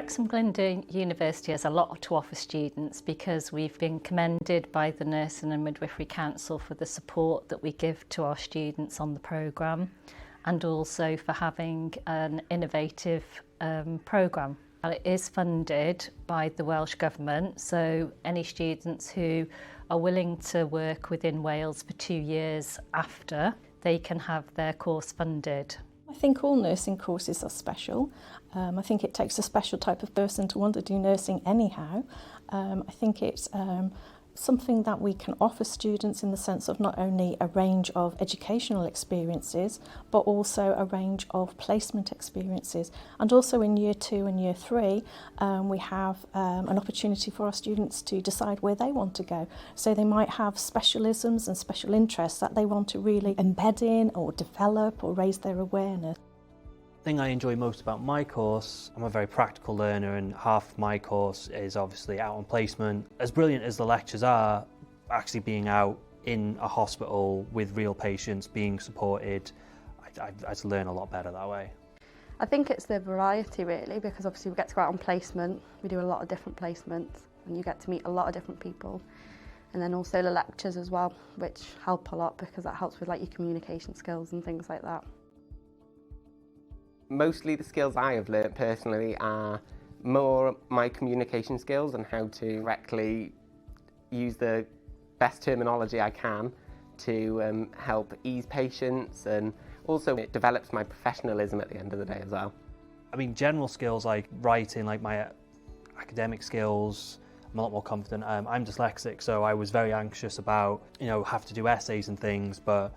Wrexham Glyndŵr University has a lot to offer students because we've been commended by the Nursing and Midwifery Council for the support that we give to our students on the programme, and also for having an innovative programme. It is funded by the Welsh Government, so any students who are willing to work within Wales for 2 years after, they can have their course funded. I think all nursing courses are special. I think it takes a special type of person to want to do nursing anyhow. I think it's something that we can offer students in the sense of not only a range of educational experiences, but also a range of placement experiences. And also in year 2 and year 3, we have an opportunity for our students to decide where they want to go. So they might have specialisms and special interests that they want to really embed in or develop or raise their awareness. The thing I enjoy most about my course, I'm a very practical learner, and half of my course is obviously out on placement. As brilliant as the lectures are, actually being out in a hospital with real patients being supported, I learn a lot better that way. I think it's the variety really, because obviously we get to go out on placement, we do a lot of different placements and you get to meet a lot of different people. And then also the lectures as well, which help a lot because that helps with like your communication skills and things like that. Mostly the skills I have learnt personally are more my communication skills and how to correctly use the best terminology I can to help ease patients, and also it develops my professionalism at the end of the day as well. I mean, general skills like writing, like my academic skills, I'm a lot more confident. I'm dyslexic, so I was very anxious about, have to do essays and things, but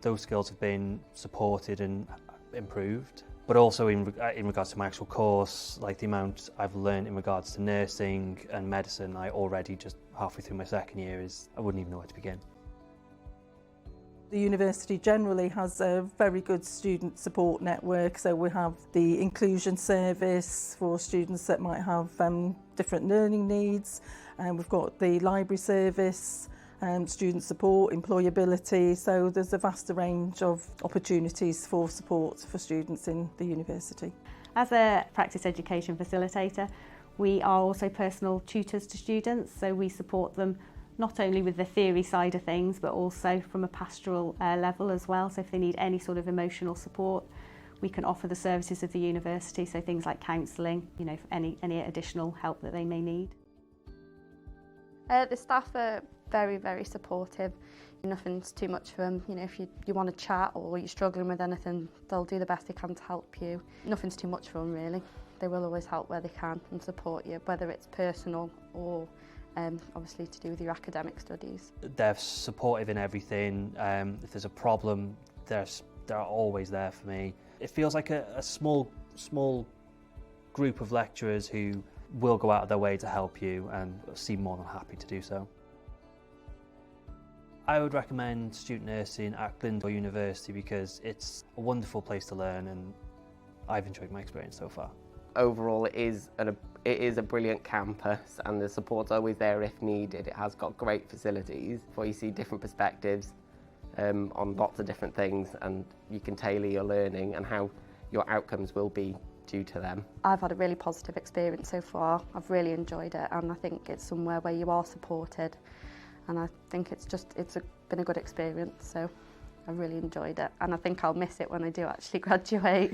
those skills have been supported and improved. But also in regards to my actual course, like the amount I've learned in regards to nursing and medicine, I already just halfway through my second year I wouldn't even know where to begin. The university generally has a very good student support network, so we have the inclusion service for students that might have different learning needs, and we've got the library service, student support, employability, so there's a vast range of opportunities for support for students in the university. As a practice education facilitator, we are also personal tutors to students, so we support them not only with the theory side of things, but also from a pastoral level as well. So if they need any sort of emotional support, we can offer the services of the university, so things like counselling, any additional help that they may need. The staff are very, very supportive. Nothing's too much for them. If you want to chat or you're struggling with anything, they'll do the best they can to help you. Nothing's too much for them really. They will always help where they can and support you, whether it's personal or obviously to do with your academic studies. They're supportive in everything. If there's a problem, they're always there for me. It feels like a small group of lecturers who will go out of their way to help you and seem more than happy to do so. I would recommend student nursing at Glyndŵr University because it's a wonderful place to learn, and I've enjoyed my experience so far. Overall, it is a brilliant campus, and the support's always there if needed. It has got great facilities where you see different perspectives on lots of different things, and you can tailor your learning and how your outcomes will be due to them. I've had a really positive experience so far. I've really enjoyed it, and I think it's somewhere where you are supported, and I think it's been a good experience, so I've really enjoyed it, and I think I'll miss it when I do actually graduate.